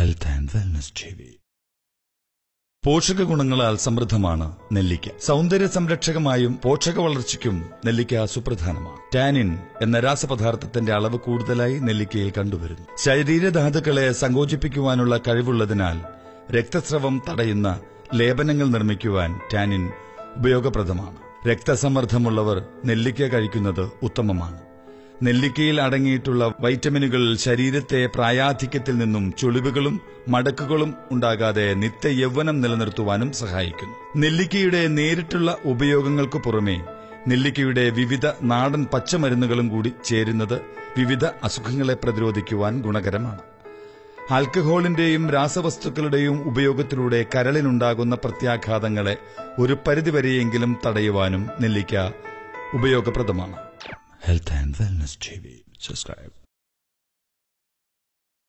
Health and wellness TV. പോഷക ഗുണങ്ങളാൽ സമൃദ്ധമാണ് നെല്ലിക്ക. സൗന്ദര്യ സംരക്ഷകമായും പോഷക വളർച്ചയ്ക്കും നെല്ലിക്ക സുപ്രധാനമാണ്. ടാനിൻ എന്ന രാസപദാർത്ഥത്തിന്റെ അളവ് കൂടുതലായി നെല്ലിക്കയിൽ കണ്ടുവരുന്നു. ശരീരധാതുക്കളെ സങ്കോചിപ്പിക്കുവാനുള്ള കഴിവുള്ളതിനാൽ രക്തസ്രവം തടയുന്ന ലേപനങ്ങൾ നിർമ്മിക്കുവാൻ ടാനിൻ ഉപയോഗപ്രദമാണ്. രക്തസമ്മർദ്ദമുള്ളവർ നെല്ലിക്ക കഴിക്കുന്നത് ഉത്തമമാണ്. നെല്ലിക്കയിൽ അടങ്ങിയിട്ടുള്ള വൈറ്റമിനുകൾ ശരീരത്തെ പ്രായാധിക്യത്തിൽ നിന്നും ചുളിവുകളും മടക്കുകളും ഉണ്ടാകാതെ നിത്യയൗവനം നിലനിർത്തുവാനും സഹായിക്കുന്നു. നെല്ലിക്കയുടെ നേരിട്ടുള്ള ഉപയോഗങ്ങൾക്കു പുറമെ നെല്ലിക്കയുടെ വിവിധ നാടൻ പച്ചമരുന്നുകളും കൂടി ചേരുന്നത് വിവിധ അസുഖങ്ങളെ പ്രതിരോധിക്കുവാൻ ഗുണകരമാണ്. ആൽക്കഹോളിന്റെയും രാസവസ്തുക്കളുടെയും ഉപയോഗത്തിലൂടെ കരളിനുണ്ടാകുന്ന പ്രത്യാഘാതങ്ങളെ ഒരു പരിധിവരെയെങ്കിലും തടയുവാനും നെല്ലിക്ക ഉപയോഗപ്രദമാണ്. Health and Wellness TV. Subscribe.